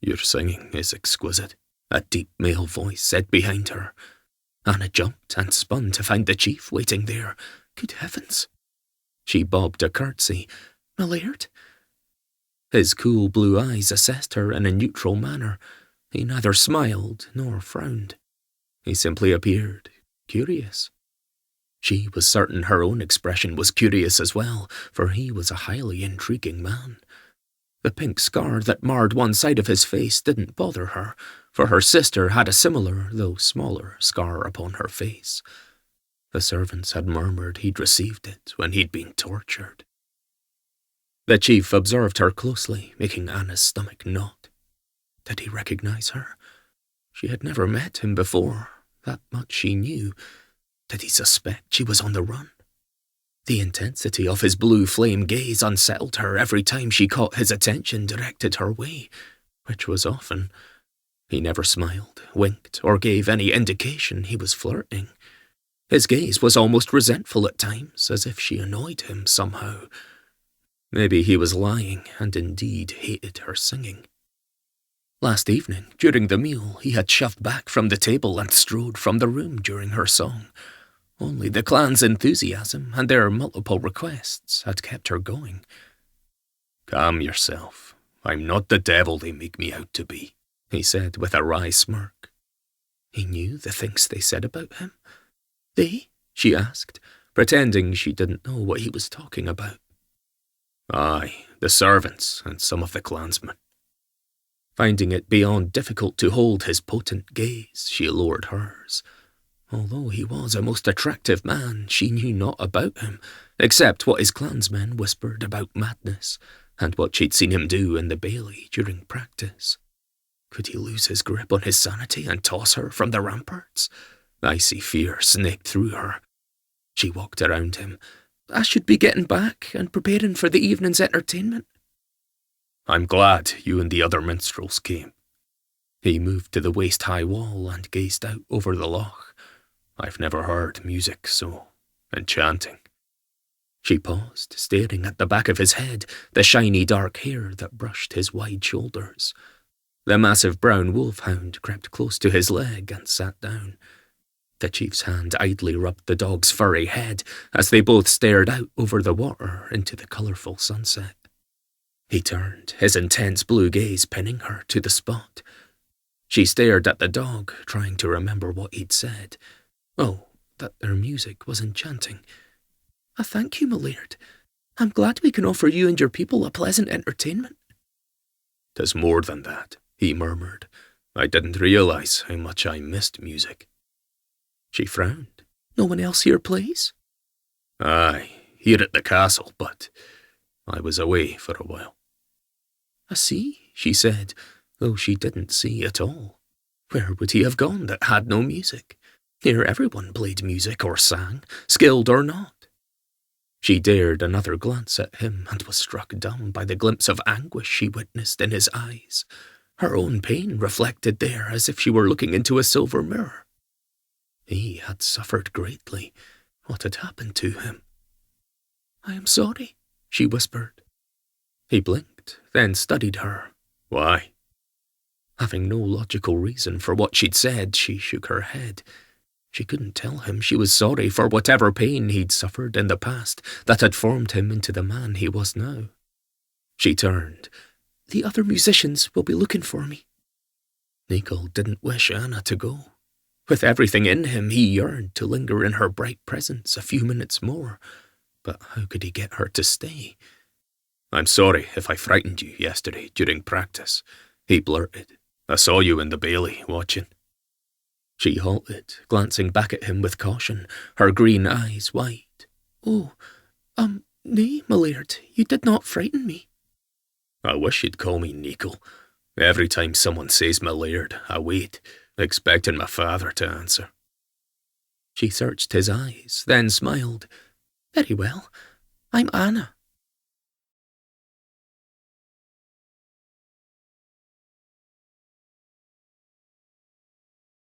"Your singing is exquisite," a deep male voice said behind her. Anna jumped and spun to find the chief waiting there. Good heavens! She bobbed a curtsy. "My laird?" His cool blue eyes assessed her in a neutral manner. He neither smiled nor frowned. He simply appeared curious. She was certain her own expression was curious as well, for he was a highly intriguing man. The pink scar that marred one side of his face didn't bother her, for her sister had a similar, though smaller, scar upon her face. The servants had murmured he'd received it when he'd been tortured. The chief observed her closely, making Anna's stomach knot. Did he recognize her? She had never met him before, that much she knew. Did he suspect she was on the run? The intensity of his blue flame gaze unsettled her every time she caught his attention directed her way, which was often. He never smiled, winked, or gave any indication he was flirting. His gaze was almost resentful at times, as if she annoyed him somehow. Maybe he was lying and indeed hated her singing. Last evening, during the meal, he had shoved back from the table and strode from the room during her song. Only the clan's enthusiasm and their multiple requests had kept her going. "Calm yourself. I'm not the devil they make me out to be," he said with a wry smirk. He knew the things they said about him. "They?" she asked, pretending she didn't know what he was talking about. "Aye, the servants and some of the clansmen." Finding it beyond difficult to hold his potent gaze, she lowered hers. Although he was a most attractive man, she knew naught about him, except what his clansmen whispered about madness, and what she'd seen him do in the bailey during practice. Could he lose his grip on his sanity and toss her from the ramparts? Icy fear snaked through her. She walked around him. "I should be getting back and preparing for the evening's entertainment." "I'm glad you and the other minstrels came." He moved to the waist-high wall and gazed out over the loch. "I've never heard music so enchanting." She paused, staring at the back of his head, the shiny dark hair that brushed his wide shoulders. The massive brown wolfhound crept close to his leg and sat down. The chief's hand idly rubbed the dog's furry head as they both stared out over the water into the colourful sunset. He turned, his intense blue gaze pinning her to the spot. She stared at the dog, trying to remember what he'd said. Oh, that their music was enchanting. "I thank you, my laird. I'm glad we can offer you and your people a pleasant entertainment." "'Tis more than that," he murmured. "I didn't realise how much I missed music." She frowned. "No one else here plays?" "Aye, here at the castle, but I was away for a while." "I see," she said, though she didn't see at all. Where would he have gone that had no music? Here everyone played music or sang, skilled or not. She dared another glance at him and was struck dumb by the glimpse of anguish she witnessed in his eyes, her own pain reflected there as if she were looking into a silver mirror. He had suffered greatly. What had happened to him? "I am sorry," she whispered. He blinked, then studied her. "Why?" Having no logical reason for what she'd said, she shook her head. She couldn't tell him she was sorry for whatever pain he'd suffered in the past that had formed him into the man he was now. She turned. "The other musicians will be looking for me." Neacal didn't wish Anna to go. With everything in him, he yearned to linger in her bright presence a few minutes more. But how could he get her to stay? "I'm sorry if I frightened you yesterday during practice," he blurted. "I saw you in the bailey watching." She halted, glancing back at him with caution, her green eyes wide. "Oh, nay, my laird, you did not frighten me." "I wish you'd call me Neacal. Every time someone says my laird, I wait, expecting my father to answer." She searched his eyes, then smiled. "Very well. I'm Anna,